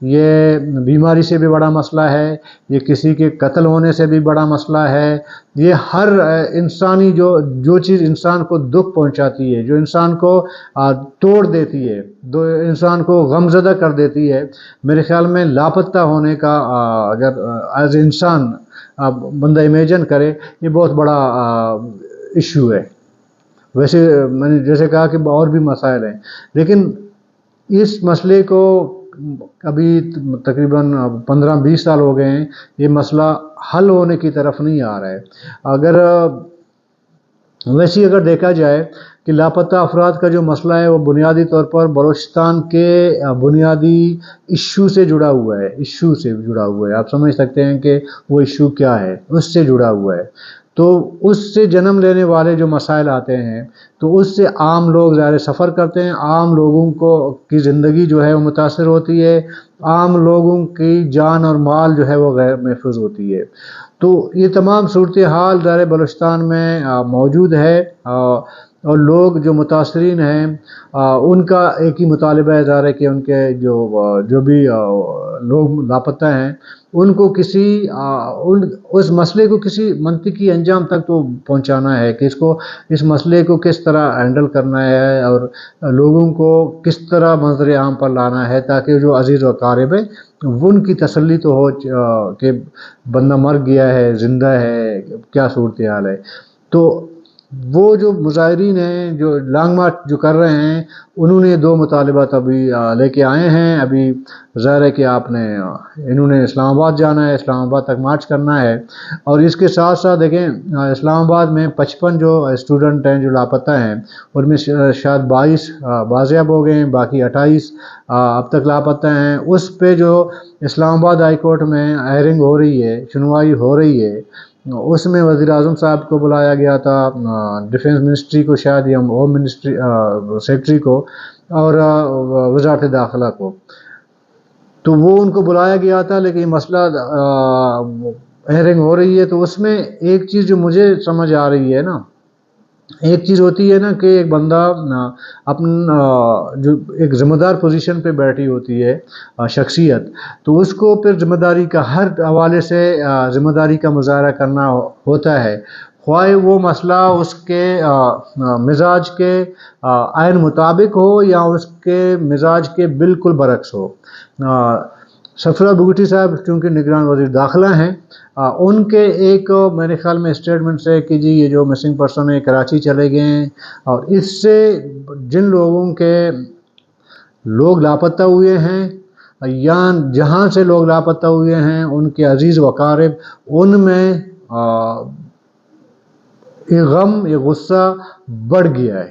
یہ بیماری سے بھی بڑا مسئلہ ہے، یہ کسی کے قتل ہونے سے بھی بڑا مسئلہ ہے، یہ ہر انسانی جو چیز انسان کو دکھ پہنچاتی ہے، جو انسان کو توڑ دیتی ہے، انسان کو غمزدہ کر دیتی ہے، میرے خیال میں لاپتہ ہونے کا اگر ایز انسان بندہ امیجن کرے، یہ بہت بڑا ایشو ہے۔ ویسے میں نے جیسے کہا کہ اور بھی مسائل ہیں، لیکن اس مسئلے کو ابھی تقریباً 15-20 سال ہو گئے ہیں، یہ مسئلہ حل ہونے کی طرف نہیں آ رہا ہے۔ اگر دیکھا جائے کہ لاپتہ افراد کا جو مسئلہ ہے وہ بنیادی طور پر بلوچستان کے بنیادی ایشو سے جڑا ہوا ہے، آپ سمجھ سکتے ہیں کہ وہ ایشو کیا ہے، اس سے جڑا ہوا ہے۔ تو اس سے جنم لینے والے جو مسائل آتے ہیں تو اس سے عام لوگ ظاہر سفر کرتے ہیں، عام لوگوں کی زندگی جو ہے وہ متاثر ہوتی ہے، عام لوگوں کی جان اور مال جو ہے وہ غیر محفوظ ہوتی ہے۔ تو یہ تمام صورتحال ظاہر بلوچستان میں موجود ہے، اور لوگ جو متاثرین ہیں ان کا ایک ہی مطالبہ ہے ظاہر ہے کہ ان کے جو بھی لوگ لاپتہ ہیں ان کو اس مسئلے کو کسی منطقی انجام تک تو پہنچانا ہے کہ اس مسئلے کو کس طرح ہینڈل کرنا ہے، اور لوگوں کو کس طرح منظر عام پر لانا ہے، تاکہ جو عزیز و اقارب ہے ان کی تسلی تو ہو کہ بندہ مر گیا ہے، زندہ ہے، کیا صورتحال ہے۔ تو وہ جو مظاہرین ہیں جو لانگ مارچ جو کر رہے ہیں، انہوں نے 2 مطالبات ابھی لے کے آئے ہیں۔ ابھی ظاہر ہے کہ انہوں نے اسلام آباد جانا ہے، اسلام آباد تک مارچ کرنا ہے، اور اس کے ساتھ ساتھ دیکھیں اسلام آباد میں 55 جو اسٹوڈنٹ ہیں جو لاپتہ ہیں، ان میں شاید 22 بازیاب ہو گئے ہیں، باقی 28 اب تک لاپتہ ہیں۔ اس پہ جو اسلام آباد ہائی کورٹ میں ہیئرنگ ہو رہی ہے، سنوائی ہو رہی ہے، اس میں وزیر اعظم صاحب کو بلایا گیا تھا، ڈیفنس منسٹری کو شاید، یا ہوم منسٹری سیکرٹری کو، اور وزارت داخلہ کو، تو وہ ان کو بلایا گیا تھا، لیکن یہ مسئلہ ہیئرنگ ہو رہی ہے۔ تو اس میں ایک چیز جو مجھے سمجھ آ رہی ہے نا، ایک چیز ہوتی ہے نا کہ ایک بندہ جو ایک ذمہ دار پوزیشن پہ بیٹھی ہوتی ہے شخصیت، تو اس کو پھر ذمہ داری کا ہر حوالے سے ذمہ داری کا مظاہرہ کرنا ہوتا ہے، خواہ وہ مسئلہ اس کے مزاج کے عین مطابق ہو یا اس کے مزاج کے بالکل برعکس ہو۔ سفرہ بگٹی صاحب چونکہ نگران وزیر داخلہ ہیں، ان کے ایک میرے خیال میں اسٹیٹمنٹ سے کہ جی یہ جو مسنگ پرسن ہے کراچی چلے گئے ہیں، اور اس سے جن لوگوں کے لوگ لاپتہ ہوئے ہیں یا جہاں سے لوگ لاپتہ ہوئے ہیں ان کے عزیز و اقارب، ان میں یہ غم، یہ غصہ بڑھ گیا ہے۔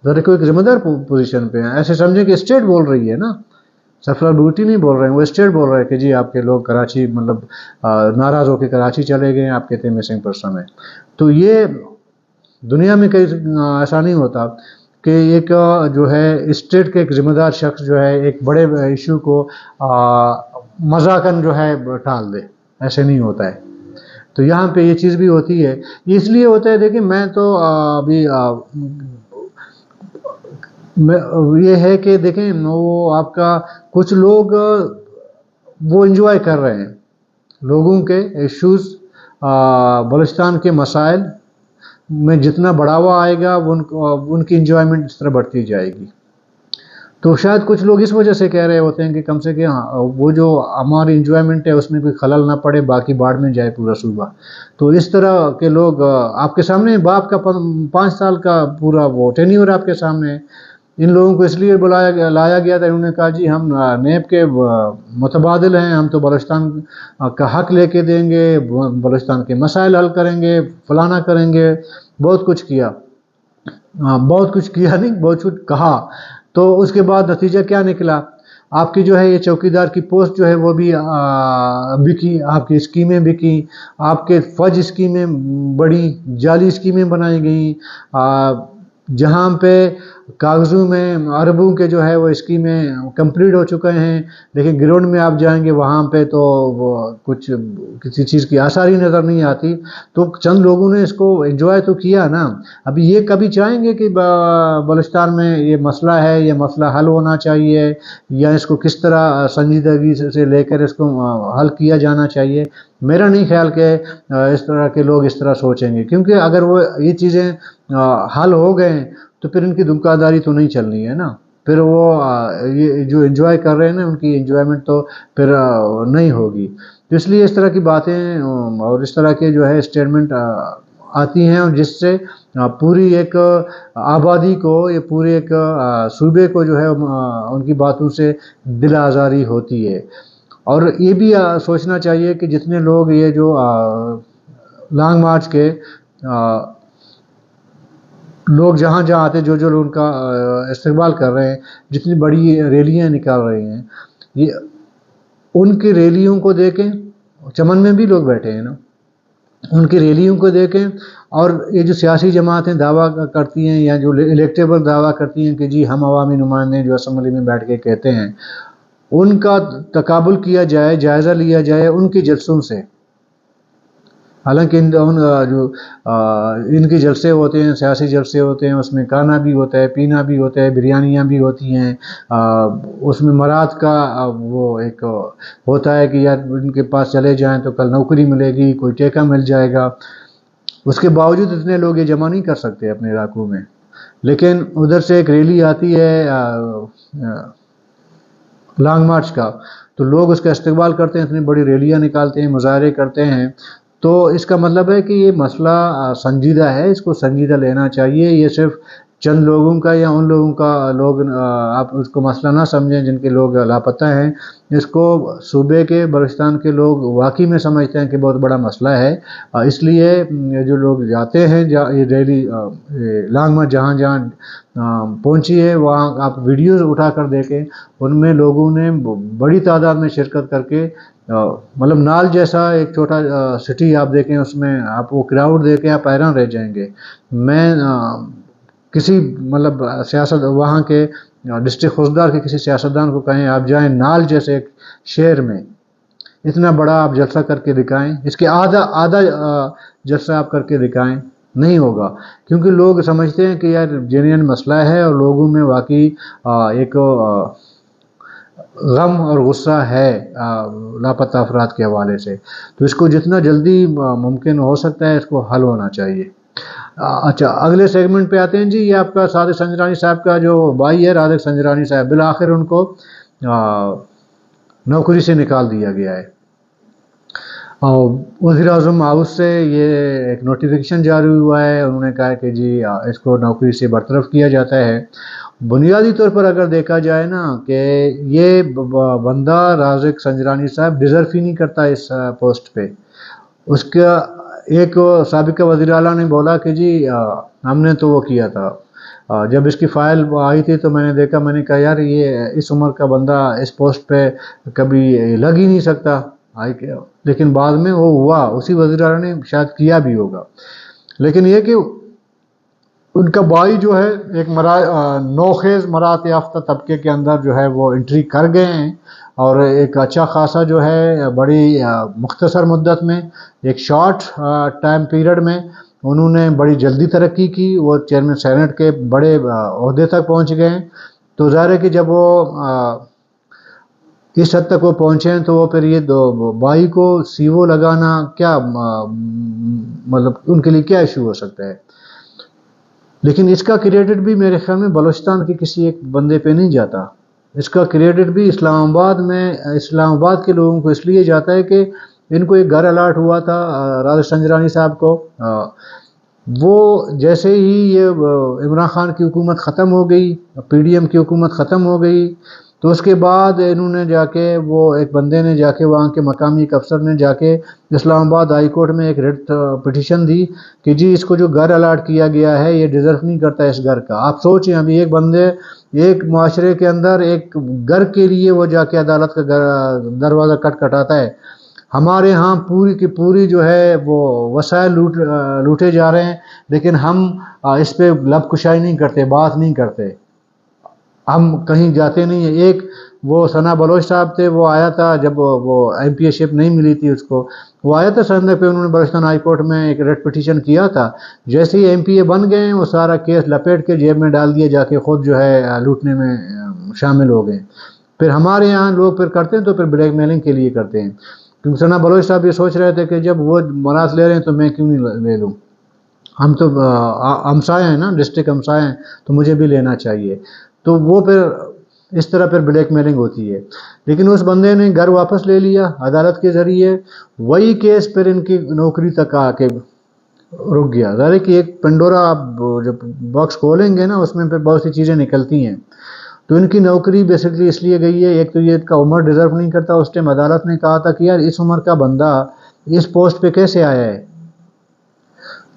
ذرا کوئی ایک ذمہ دار پوزیشن پہ ہیں، ایسے سمجھیں کہ اسٹیٹ بول رہی ہے نا، سفرہ بگٹی نہیں بول رہے ہیں، وہ اسٹیٹ بول رہے ہیں کہ جی آپ کے لوگ کراچی ناراض ہو کے کراچی چلے گئے ہیں، آپ کہتے ہیں مسنگ پرسن ہے۔ تو یہ دنیا میں کئی ایسا نہیں ہوتا کہ ایک جو ہے اسٹیٹ کے ایک ذمہ دار شخص جو ہے ایک بڑے ایشو کو مذاقاً جو ہے ٹال دے، ایسے نہیں ہوتا ہے۔ تو یہاں پہ یہ چیز بھی ہوتی ہے، اس لیے ہوتا ہے۔ دیکھیں میں تو ابھی یہ ہے کہ دیکھیں وہ آپ کا کچھ لوگ وہ انجوائے کر رہے ہیں لوگوں کے ایشوز، بلوچستان کے مسائل میں جتنا بڑھاوا آئے گا ان کی انجوائمنٹ اس طرح بڑھتی جائے گی۔ تو شاید کچھ لوگ اس وجہ سے کہہ رہے ہوتے ہیں کہ کم سے کم وہ جو ہماری انجوائمنٹ ہے اس میں کوئی خلل نہ پڑے، باقی باڑ میں جائے پورا صوبہ۔ تو اس طرح کے لوگ آپ کے سامنے، باپ کا 5 سال کا پورا وہ ٹینیور آپ کے سامنے ہے۔ ان لوگوں کو اس لیے لایا گیا تھا، انہوں نے کہا جی ہم نیب کے متبادل ہیں، ہم تو بلوچستان کا حق لے کے دیں گے، بلوچستان کے مسائل حل کریں گے، فلانا کریں گے، بہت کچھ کیا نہیں، بہت کچھ کہا۔ تو اس کے بعد نتیجہ کیا نکلا؟ آپ کی جو ہے یہ چوکیدار کی پوسٹ جو ہے وہ بھی بکی، آپ کی اسکیمیں بکی، آپ کے فج اسکیمیں بڑی، جعلی اسکیمیں بنائی گئیں، جہاں پہ کاغذوں میں اربوں کے جو ہے وہ اسکیمیں کمپلیٹ ہو چکے ہیں، لیکن گراؤنڈ میں آپ جائیں گے وہاں پہ تو وہ کچھ کسی چیز کی آثار ہی نظر نہیں آتی۔ تو چند لوگوں نے اس کو انجوائے تو کیا نا، ابھی یہ کبھی چاہیں گے کہ بلوچستان میں یہ مسئلہ ہے، یہ مسئلہ حل ہونا چاہیے، یا اس کو کس طرح سنجیدگی سے لے کر اس کو حل کیا جانا چاہیے؟ میرا نہیں خیال کہ اس طرح کے لوگ اس طرح سوچیں گے، کیونکہ اگر وہ یہ چیزیں حل ہو گئے تو پھر ان کی دکانداری تو نہیں چلنی ہے نا، پھر وہ یہ جو انجوائے کر رہے ہیں نا ان کی انجوائمنٹ تو پھر نہیں ہوگی۔ تو اس لیے اس طرح کی باتیں اور اس طرح کے جو ہے اسٹیٹمنٹ آتی ہیں، اور جس سے پوری ایک آبادی کو، یہ پورے ایک صوبے کو جو ہے ان کی باتوں سے دل آزاری ہوتی ہے۔ اور یہ بھی سوچنا چاہیے کہ جتنے لوگ یہ جو لانگ مارچ کے لوگ جہاں جہاں آتے، جو لوگ ان کا استقبال کر رہے ہیں، جتنی بڑی ریلیاں نکال رہے ہیں، یہ ان کی ریلیوں کو دیکھیں، چمن میں بھی لوگ بیٹھے ہیں نا، ان کی ریلیوں کو دیکھیں، اور یہ جو سیاسی جماعتیں دعویٰ کرتی ہیں یا جو الیکٹیبل دعویٰ کرتی ہیں کہ جی ہم عوامی نمائندے جو اسمبلی میں بیٹھ کے کہتے ہیں، ان کا تقابل کیا جائے، جائزہ لیا جائے ان کے جلسوں سے۔ حالانکہ ان کے جلسے ہوتے ہیں، سیاسی جلسے ہوتے ہیں، اس میں کھانا بھی ہوتا ہے، پینا بھی ہوتا ہے، بریانیاں بھی ہوتی ہیں، اس میں مراد کا وہ ایک ہوتا ہے کہ یار ان کے پاس چلے جائیں تو کل نوکری ملے گی، کوئی ٹیکہ مل جائے گا۔ اس کے باوجود اتنے لوگ یہ جمع نہیں کر سکتے اپنے علاقوں میں، لیکن ادھر سے ایک ریلی آتی ہے لانگ مارچ کا، تو لوگ اس کا استقبال کرتے ہیں، اتنی بڑی ریلیاں نکالتے ہیں، مظاہرے کرتے ہیں۔ تو اس کا مطلب ہے کہ یہ مسئلہ سنجیدہ ہے، اس کو سنجیدہ لینا چاہیے۔ یہ صرف چند لوگوں کا یا ان لوگوں کا آپ اس کو مسئلہ نہ سمجھیں جن کے لوگ لاپتہ ہیں، اس کو صوبے کے، بلوچستان کے لوگ واقعی میں سمجھتے ہیں کہ بہت بڑا مسئلہ ہے۔ اس لیے جو لوگ جاتے ہیں یہ ریلی لانگ مارچ جہاں جہاں پہنچی ہے، وہاں آپ ویڈیوز اٹھا کر دیکھیں، ان میں لوگوں نے بڑی تعداد میں شرکت کر کے مطلب نال جیسا ایک چھوٹا سٹی آپ دیکھیں، اس میں آپ وہ کراؤڈ دیکھیں آپ حیران رہ جائیں گے۔ میں کسی مطلب سیاست وہاں کے ڈسٹرکٹ خوزدار کے کسی سیاستدان کو کہیں آپ جائیں نال جیسے ایک شہر میں، اتنا بڑا آپ جلسہ کر کے دکھائیں، اس کے آدھا جلسہ آپ کر کے دکھائیں، نہیں ہوگا، کیونکہ لوگ سمجھتے ہیں کہ یار جینین مسئلہ ہے اور لوگوں میں واقعی ایک غم اور غصہ ہے لاپتہ افراد کے حوالے سے، تو اس کو جتنا جلدی ممکن ہو سکتا ہے اس کو حل ہونا چاہیے۔ اچھا، اگلے سیگمنٹ پہ آتے ہیں جی۔ یہ آپ کا صادق سنجرانی صاحب کا جو بھائی ہے رادق سنجرانی صاحب، بالآخر ان کو نوکری سے نکال دیا گیا ہے۔ وزیر اعظم ہاؤس سے یہ ایک نوٹیفیکیشن جاری ہوا ہے، انہوں نے کہا کہ جی اس کو نوکری سے برطرف کیا جاتا ہے۔ بنیادی طور پر اگر دیکھا جائے نا کہ یہ بندہ رادق سنجرانی صاحب ڈیزرو ہی نہیں کرتا اس پوسٹ پہ۔ اس کا ایک سابقہ وزیر اعلیٰ نے بولا کہ جی ہم نے تو وہ کیا تھا، جب اس کی فائل آئی تھی تو میں نے دیکھا، میں نے کہا یار یہ اس عمر کا بندہ اس پوسٹ پہ کبھی لگ ہی نہیں سکتا، لیکن بعد میں وہ ہوا، اسی وزیر اعلیٰ نے شاید کیا بھی ہوگا۔ لیکن یہ کہ ان کا بھائی جو ہے ایک نوخیز مراعات یافتہ طبقے کے اندر جو ہے وہ انٹری کر گئے ہیں، اور ایک اچھا خاصا جو ہے بڑی مختصر مدت میں، ایک شارٹ ٹائم پیریڈ میں انہوں نے بڑی جلدی ترقی کی، وہ چیئرمین سینٹ کے بڑے عہدے تک پہنچ گئے ہیں۔ تو ظاہر ہے کہ جب وہ اس حد تک وہ پہنچے ہیں تو وہ پھر یہ بھائی کو سی او لگانا کیا مطلب ان کے لیے کیا ایشو ہو سکتا ہے؟ لیکن اس کا کریڈٹ بھی میرے خیال میں بلوچستان کے کسی ایک بندے پہ نہیں جاتا، اس کا کریڈٹ بھی اسلام آباد کے لوگوں کو اس لیے جاتا ہے کہ ان کو ایک گھر الاٹ ہوا تھا رادق سنجرانی صاحب کو، وہ جیسے ہی یہ عمران خان کی حکومت ختم ہو گئی، پی ڈی ایم کی حکومت ختم ہو گئی، تو اس کے بعد انہوں نے جا کے وہ ایک بندے نے جا کے وہاں کے مقامی ایک افسر نے جا کے اسلام آباد ہائی کورٹ میں ایک ریٹ پٹیشن دی کہ جی اس کو جو گھر الاٹ کیا گیا ہے یہ ڈیزرو نہیں کرتا اس گھر کا۔ آپ سوچیں، ابھی ایک بندے ایک معاشرے کے اندر ایک گھر کے لیے وہ جا کے عدالت کا دروازہ کھٹکھٹاتا ہے، ہمارے ہاں پوری کی پوری جو ہے وہ وسائل لوٹے جا رہے ہیں، لیکن ہم اس پہ لب کشائی نہیں کرتے، بات نہیں کرتے، ہم کہیں جاتے نہیں ہیں۔ ایک وہ ثنا بلوچ صاحب تھے، وہ آیا تھا جب وہ ایم پی اے شپ نہیں ملی تھی اس کو، وہ آیا تھا سندھ پہ، انہوں نے بلوچستان ہائی کورٹ میں ایک ریٹ پٹیشن کیا تھا، جیسے ہی ایم پی اے بن گئے وہ سارا کیس لپیٹ کے جیب میں ڈال دیا، جا کے خود جو ہے لوٹنے میں شامل ہو گئے۔ پھر ہمارے یہاں لوگ پھر کرتے ہیں تو پھر بلیک میلنگ کے لیے کرتے ہیں، کیونکہ ثنا بلوچ صاحب یہ سوچ رہے تھے کہ جب وہ مناس لے رہے ہیں تو میں کیوں نہیں لے لوں، ہم تو ہمسائے ہیں نا، ڈسٹرکٹ ہمسائے ہیں، تو مجھے بھی لینا چاہیے۔ تو وہ پھر اس طرح پھر بلیک میلنگ ہوتی ہے۔ لیکن اس بندے نے گھر واپس لے لیا عدالت کے ذریعے، وہی کیس پھر ان کی نوکری تک آ کے رک گیا۔ ظاہر ہے کہ ایک پنڈورا آپ جب باکس کھولیں گے نا، اس میں پھر بہت سی چیزیں نکلتی ہیں۔ تو ان کی نوکری بیسکلی اس لیے گئی ہے، ایک تو یہ کا عمر ڈیزرو نہیں کرتا، اس ٹائم عدالت نے کہا تھا کہ یار اس عمر کا بندہ اس پوسٹ پہ کیسے آیا ہے،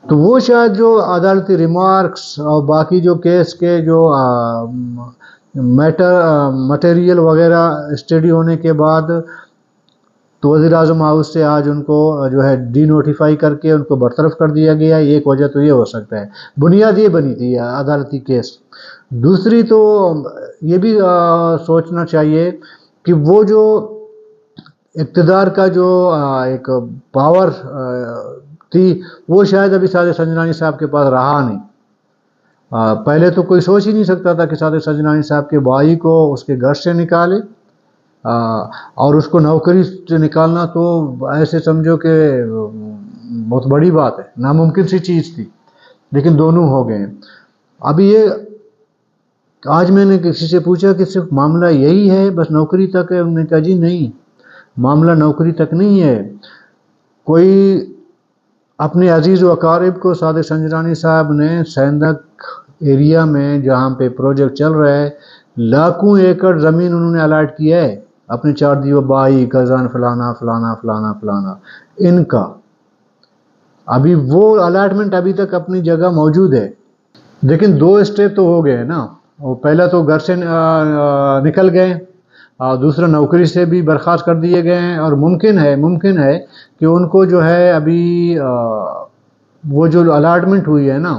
تو وہ شاید جو عدالتی ریمارکس اور باقی جو کیس کے جو مٹیریل وغیرہ اسٹڈی ہونے کے بعد، تو وزیر اعظم ہاؤس سے آج ان کو جو ہے ڈی نوٹیفائی کر کے ان کو برطرف کر دیا گیا۔ ایک وجہ تو یہ ہو سکتا ہے، بنیاد یہ بنی تھی عدالتی کیس۔ دوسری تو یہ بھی سوچنا چاہیے کہ وہ جو اقتدار کا جو ایک پاور تھی، وہ شاید ابھی صادق سنجرانی صاحب کے پاس رہا نہیں۔ پہلے تو کوئی سوچ ہی نہیں سکتا تھا کہ صادق سنجرانی صاحب کے بھائی کو اس کے گھر سے نکالے، اور اس کو نوکری سے نکالنا تو ایسے سمجھو کہ بہت بڑی بات ہے، ناممکن سی چیز تھی، لیکن دونوں ہو گئے۔ ابھی یہ آج میں نے کسی سے پوچھا کہ صرف معاملہ یہی ہے بس نوکری تک ہے، انہوں نے کہا جی نہیں، معاملہ نوکری تک نہیں ہے۔ کوئی اپنے عزیز و اقارب کو صادق سنجرانی صاحب نے سینڈک ایریا میں جہاں پہ پروجیکٹ چل رہا ہے، لاکھوں ایکڑ زمین انہوں نے الاٹ کیا ہے اپنے چار دیو بائی کزن فلانا فلانا فلانا فلانا ان کا، ابھی وہ الاٹمنٹ ابھی تک اپنی جگہ موجود ہے۔ لیکن دو اسٹیپ تو ہو گئے نا، وہ پہلا تو گھر سے نکل گئے، دوسرا نوکری سے بھی برخاست کر دیے گئے ہیں، اور ممکن ہے کہ ان کو جو ہے ابھی وہ جو الاٹمنٹ ہوئی ہے نا،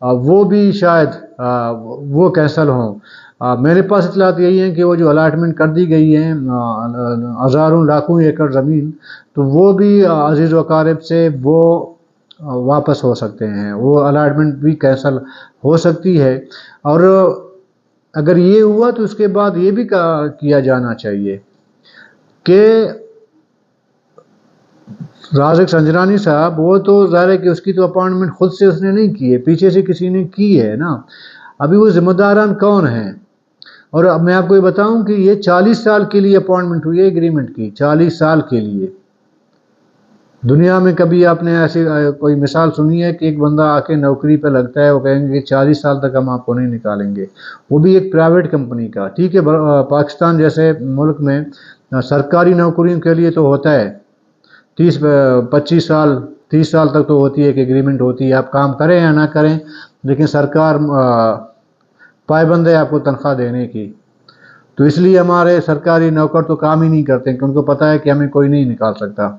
وہ بھی شاید وہ کینسل ہوں۔ میرے پاس اطلاعات یہی ہیں کہ وہ جو الاٹمنٹ کر دی گئی ہیں ہزاروں لاکھوں ایکڑ زمین، تو وہ بھی عزیز و اقارب سے وہ واپس ہو سکتے ہیں، وہ الاٹمنٹ بھی کینسل ہو سکتی ہے۔ اور اگر یہ ہوا تو اس کے بعد یہ بھی کیا جانا چاہیے کہ صادق سنجرانی صاحب، وہ تو ظاہر ہے کہ اس کی تو اپائنٹمنٹ خود سے اس نے نہیں کی ہے، پیچھے سے کسی نے کی ہے نا۔ ابھی وہ ذمہ داران کون ہیں؟ اور اب میں آپ کو یہ بتاؤں کہ یہ 40 سال کے لیے اپائنٹمنٹ ہوئی ہے ایگریمنٹ کی، 40 سال کے لیے۔ دنیا میں کبھی آپ نے ایسی کوئی مثال سنی ہے کہ ایک بندہ آ کے نوکری پہ لگتا ہے، وہ کہیں گے کہ 40 سال تک ہم آپ کو نہیں نکالیں گے، وہ بھی ایک پرائیویٹ کمپنی کا؟ ٹھیک ہے، پاکستان جیسے ملک میں سرکاری نوکریوں کے لیے تو ہوتا ہے 25 سال 30 سال تک تو ہوتی ہے، ایک ایگریمنٹ ہوتی ہے، آپ کام کریں یا نہ کریں، لیکن سرکار پابند ہے آپ کو تنخواہ دینے کی۔ تو اس لیے ہمارے سرکاری نوکر تو کام ہی نہیں کرتے کہ ان کو پتہ ہے کہ ہمیں کوئی نہیں نکال سکتا۔